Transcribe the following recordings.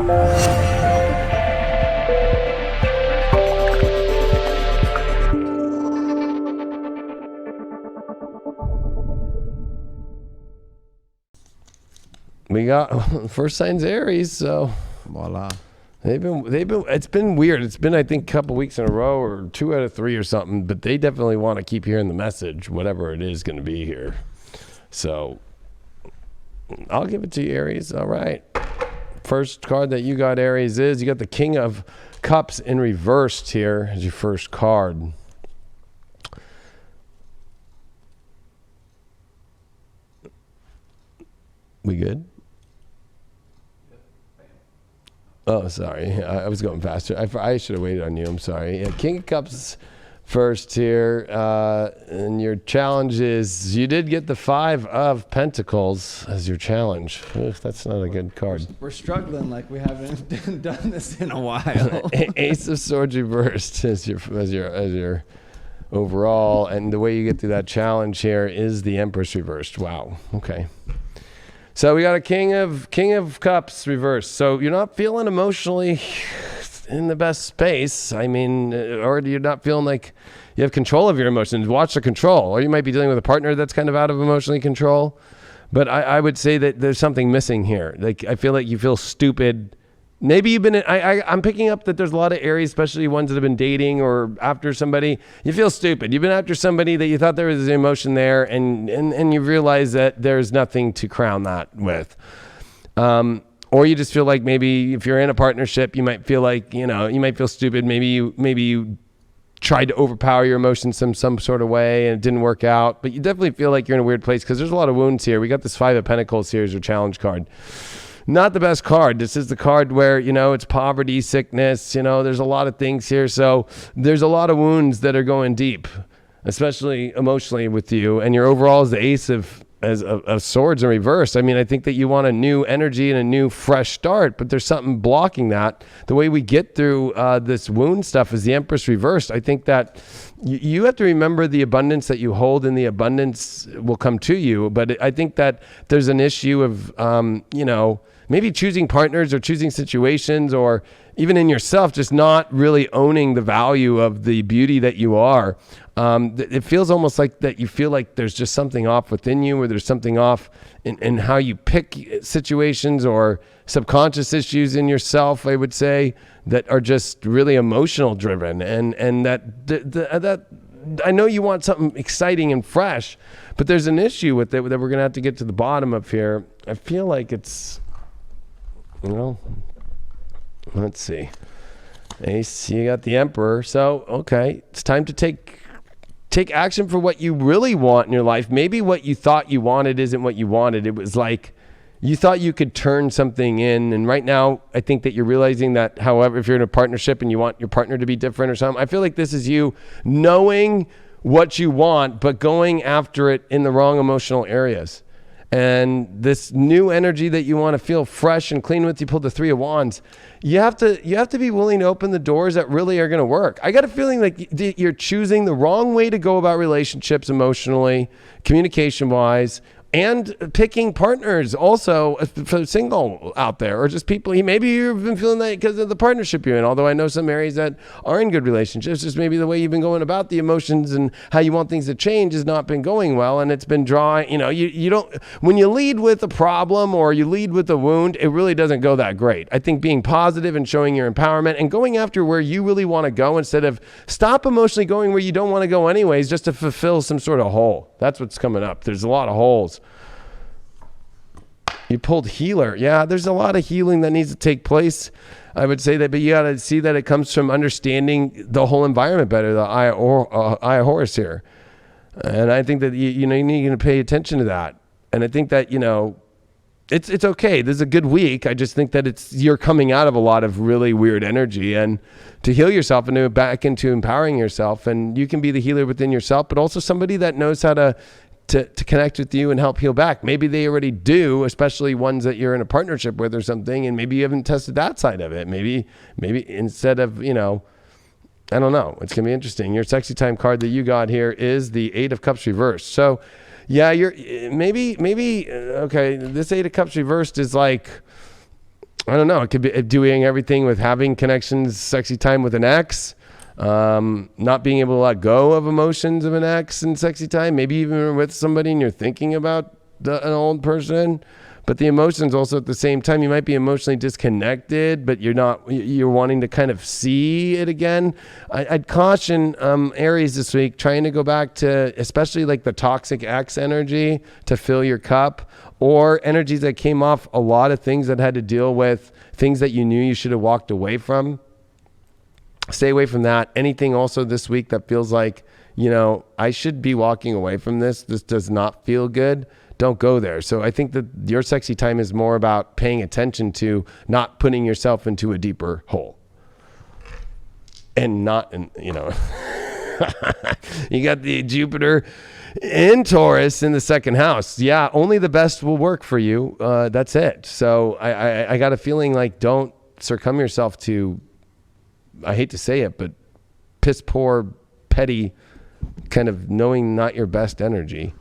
We got first signs Aries, so Voila. it's been weird. It's been, I think, a couple weeks in a row or 2 out of 3 or something, but they definitely want to keep hearing the message, whatever it is going to be here. So I'll give it to you, Aries. All right. First card that you got, Aries, is you got the King of Cups in reversed here as your first card. We good? Oh, sorry. I was going faster. I should have waited on you. I'm sorry. Yeah, King of Cups first here. And your challenge is you did get the 5 of Pentacles as your challenge. Ugh, that's not a good card. We're struggling like we haven't done this in a while. Ace of Swords reversed as your overall. And the way you get through that challenge here is the Empress reversed. Wow. Okay. So we got a King of Cups reversed. So you're not feeling emotionally in the best space. I mean, or you're not feeling like you have control of your emotions. Watch the control. Or you might be dealing with a partner that's kind of out of emotionally control. But I would say that there's something missing here. Like, I feel like you feel stupid. Maybe you've been, I'm picking up that there's a lot of Aries, especially ones that have been dating or after somebody. You feel stupid. You've been after somebody that you thought there was an emotion there, and you realize that there's nothing to crown that with. Or you just feel like maybe if you're in a partnership, you might feel like, you might feel stupid. Maybe you tried to overpower your emotions in some sort of way and it didn't work out. But you definitely feel like you're in a weird place because there's a lot of wounds here. We got this 5 of Pentacles here as your challenge card. Not the best card. This is the card where, it's poverty, sickness, there's a lot of things here. So there's a lot of wounds that are going deep, especially emotionally with you. And your overall is the Ace of Swords in reverse. I mean, I think that you want a new energy and a new fresh start, but there's something blocking that. The way we get through this wound stuff is the Empress reversed. I think that you have to remember the abundance that you hold, and the abundance will come to you. But I think that there's an issue of, maybe choosing partners or choosing situations, or even in yourself, just not really owning the value of the beauty that you are. It feels almost like that you feel like there's just something off within you, or there's something off in how you pick situations, or subconscious issues in yourself, I would say, that are just really emotional driven. And that I know you want something exciting and fresh, but there's an issue with it that we're going to have to get to the bottom of here. I feel like it's, let's see. Ace, you got the Emperor. So, okay, it's time to take action for what you really want in your life. Maybe what you thought you wanted isn't what you wanted. It was like you thought you could turn something in. And right now, I think that you're realizing that, however, if you're in a partnership and you want your partner to be different or something, I feel like this is you knowing what you want, but going after it in the wrong emotional areas. And this new energy that you want to feel fresh and clean with, you pulled the 3 of Wands. You have to be willing to open the doors that really are going to work. I got a feeling like you're choosing the wrong way to go about relationships emotionally, communication-wise, and picking partners also for single out there, or just people. Maybe you've been feeling that because of the partnership you're in. Although I know some Aries that are in good relationships, just maybe the way you've been going about the emotions and how you want things to change has not been going well, and it's been drawing. You don't. When you lead with a problem or you lead with a wound, it really doesn't go that great. I think being positive and showing your empowerment and going after where you really want to go, instead of stop emotionally going where you don't want to go anyways, just to fulfill some sort of hole. That's what's coming up. There's a lot of holes. You pulled Healer. Yeah, there's a lot of healing that needs to take place. I would say that, but you got to see that it comes from understanding the whole environment better, the Eye of Horus here. And I think that, you need to pay attention to that. And I think that, it's okay. This is a good week. I just think that you're coming out of a lot of really weird energy, and to heal yourself and to back into empowering yourself. And you can be the healer within yourself, but also somebody that knows how to connect with you and help heal back. Maybe they already do, especially ones that you're in a partnership with or something, and maybe you haven't tested that side of it. Maybe instead of, I don't know. It's going to be interesting. Your sexy time card that you got here is the 8 of Cups reversed. So yeah, you're maybe, okay, this 8 of Cups reversed is like, I don't know. It could be doing everything with having connections, sexy time with an ex, not being able to let go of emotions of an ex and sexy time. Maybe even with somebody and you're thinking about an old person. But the emotions also at the same time, you might be emotionally disconnected, but you're wanting to kind of see it again. I'd caution Aries this week, trying to go back to especially like the toxic ex energy to fill your cup, or energies that came off a lot of things that had to deal with things that you knew you should have walked away from. Stay away from that. Anything also this week that feels like, I should be walking away from this. This does not feel good. Don't go there. So I think that your sexy time is more about paying attention to not putting yourself into a deeper hole. And not, you got the Jupiter in Taurus in the second house. Yeah, only the best will work for you. That's it. So I got a feeling like don't succumb yourself to, I hate to say it, but piss poor, petty, kind of knowing not your best energy.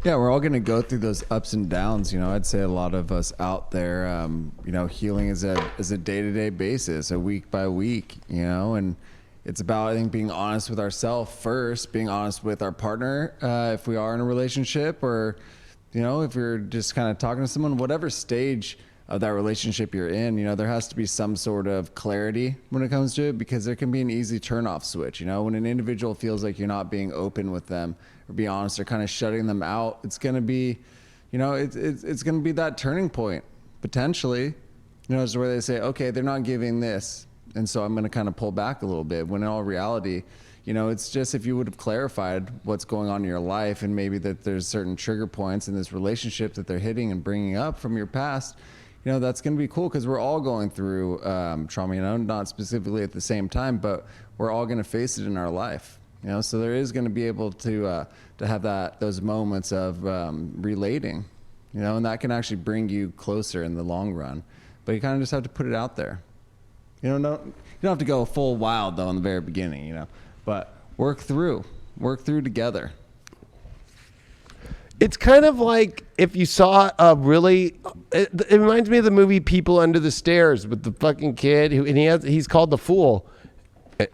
Yeah, we're all going to go through those ups and downs. I'd say a lot of us out there, healing is a day-to-day basis, a week by week, and it's about, I think, being honest with ourselves first, being honest with our partner, if we are in a relationship, or, if you're just kind of talking to someone, whatever stage of that relationship you're in, there has to be some sort of clarity when it comes to it, because there can be an easy turn-off switch. When an individual feels like you're not being open with them or be honest, they're kind of shutting them out. It's going to be, it's going to be that turning point potentially, is where they say, okay, they're not giving this, and so I'm going to kind of pull back a little bit, when in all reality, it's just, if you would have clarified what's going on in your life, and maybe that there's certain trigger points in this relationship that they're hitting and bringing up from your past, that's going to be cool, because we're all going through trauma, not specifically at the same time, but we're all going to face it in our life, so there is going to be able to have those moments of relating, and that can actually bring you closer in the long run, but you kind of just have to put it out there. You don't have to go full wild though in the very beginning, but work through together. It's kind of like if you saw it reminds me of the movie People Under the Stairs with the fucking kid he's called the Fool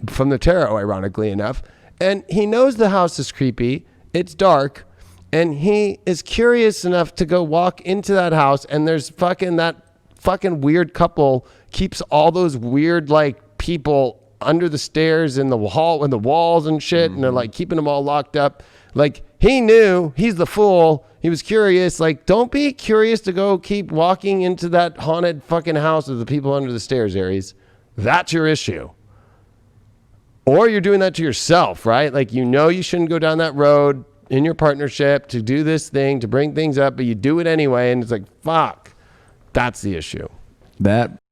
from the tarot, ironically enough. And he knows the house is creepy. It's dark. And he is curious enough to go walk into that house. And there's that fucking weird couple keeps all those weird like people under the stairs in the hall and the walls and shit. Mm-hmm. And they're like keeping them all locked up. Like, he knew, he's the fool. He was curious. Like, don't be curious to go keep walking into that haunted fucking house of the people under the stairs, Aries. That's your issue. Or you're doing that to yourself, right? Like, you shouldn't go down that road in your partnership to do this thing, to bring things up, but you do it anyway. And it's like, fuck, that's the issue. That